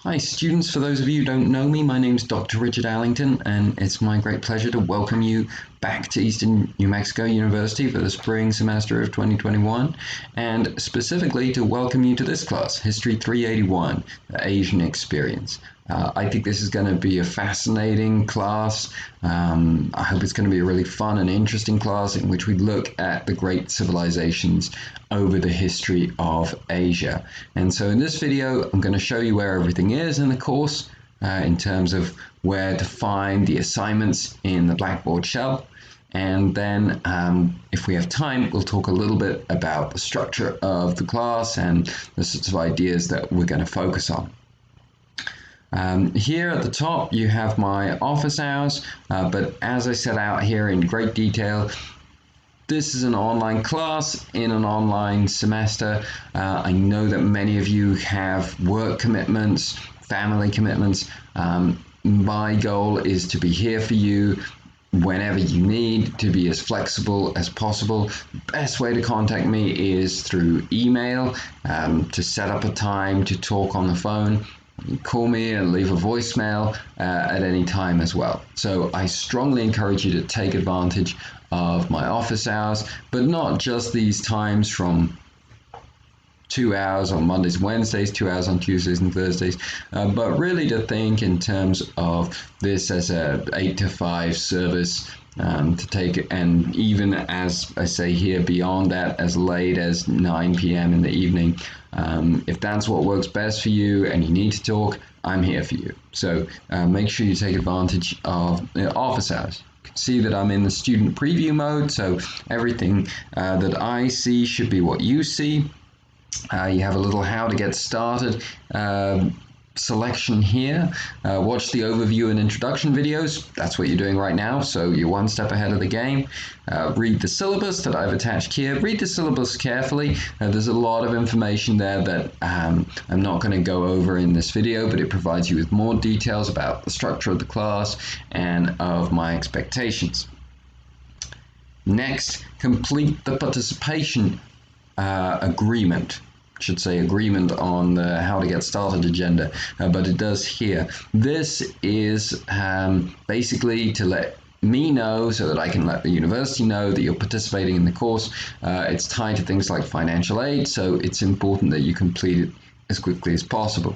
Hi students, for those of you who don't know me, my name is Dr. Richard Allington and it's my great pleasure to welcome you back to Eastern New Mexico University for the spring semester of 2021 and specifically to welcome you to this class, History 381, the Asian Experience. I think this is going to be a fascinating class. I hope it's going to be a really fun and interesting class in which we look at the great civilizations over the history of Asia. And so in this video, I'm going to show you where everything is in the course in terms of where to find the assignments in the Blackboard shell. And then if we have time, we'll talk a little bit about the structure of the class and the sorts of ideas that we're going to focus on. Here at the top you have my office hours, but as I set out here in great detail, this is an online class in an online semester. I know that many of you have work commitments, family commitments. My goal is to be here for you whenever you need, to be as flexible as possible. The best way to contact me is through email, to set up a time to talk on the phone. You call me and leave a voicemail at any time as well. So I strongly encourage you to take advantage of my office hours, but not just these times from 2 hours on Mondays and Wednesdays, 2 hours on Tuesdays and Thursdays, but really to think in terms of this as a 8 to 5 service, to take it, and even as I say here, beyond that, as late as 9 p.m. in the evening. If that's what works best for you and you need to talk, I'm here for you. So make sure you take advantage of the office hours. You can see that I'm in the student preview mode, so everything that I see should be what you see. You have a little how to get started selection here. Watch the overview and introduction videos. That's what you're doing right now, so you're one step ahead of the game. Read the syllabus that I've attached here. Read the syllabus carefully. There's a lot of information there that I'm not going to go over in this video, but it provides you with more details about the structure of the class and of my expectations. Next, complete the participation agreement. Should say agreement on the how to get started agenda, but it does here. This is basically to let me know so that I can let the university know that you're participating in the course. It's tied to things like financial aid, so it's important that you complete it as quickly as possible.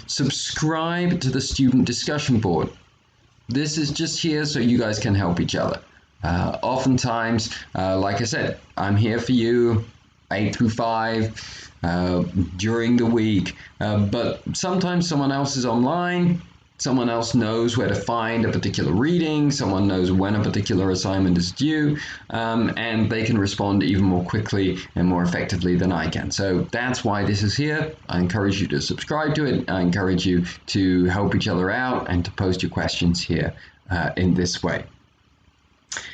Subscribe to the student discussion board. This is just here so you guys can help each other. Oftentimes, like I said, I'm here for you 8 through 5 during the week, but sometimes someone else is online, someone else knows where to find a particular reading, someone knows when a particular assignment is due, and they can respond even more quickly and more effectively than I can. So that's why this is here. I encourage you to subscribe to it. I encourage you to help each other out and to post your questions here in this way.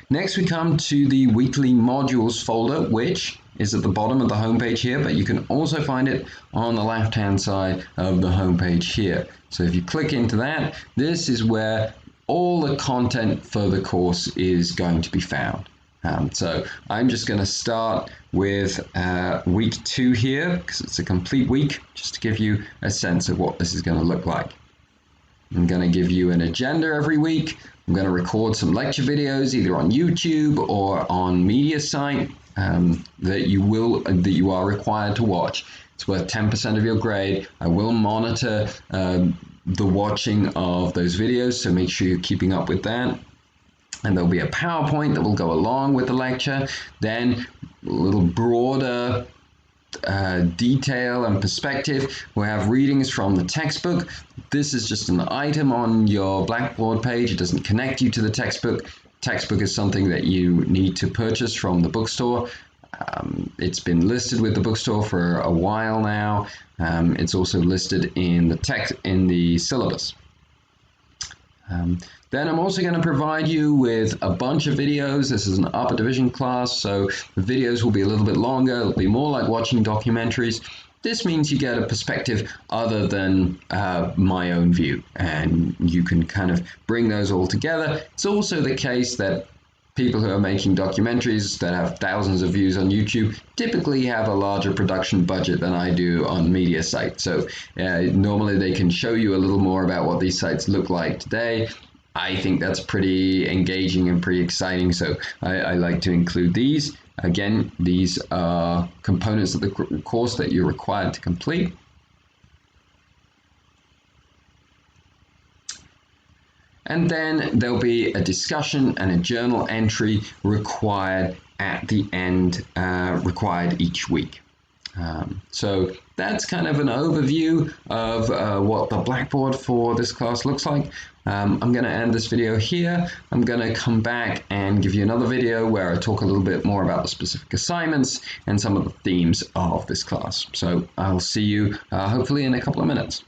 Next, we come to the weekly modules folder, which is at the bottom of the homepage here, but you can also find it on the left-hand side of the homepage here. So if you click into that, this is where all the content for the course is going to be found. So I'm just going to start with week 2 here, because it's a complete week, just to give you a sense of what this is going to look like. I'm going to give you an agenda every week. I'm going to record some lecture videos either on YouTube or on MediaSite that you are required to watch. It's worth 10% of your grade. I will monitor the watching of those videos, so make sure you're keeping up with that. And there'll be a PowerPoint that will go along with the lecture. Then a little broader detail and perspective. We'll have readings from the textbook. This is just an item on your Blackboard page. It doesn't connect you to the textbook. Textbook is something that you need to purchase from the bookstore. It's been listed with the bookstore for a while now. It's also listed in the syllabus. Then I'm also going to provide you with a bunch of videos. This is an upper division class, so the videos will be a little bit longer. It'll be more like watching documentaries. This means you get a perspective other than my own view, and you can kind of bring those all together. It's also the case that people who are making documentaries that have thousands of views on YouTube typically have a larger production budget than I do on media sites. So normally they can show you a little more about what these sites look like today. I think that's pretty engaging and pretty exciting, so I like to include these. Again, these are components of the course that you're required to complete. And then there'll be a discussion and a journal entry required at the end, required each week. So that's kind of an overview of what the Blackboard for this class looks like. I'm going to end this video here. I'm going to come back and give you another video where I talk a little bit more about the specific assignments and some of the themes of this class. So I'll see you hopefully in a couple of minutes.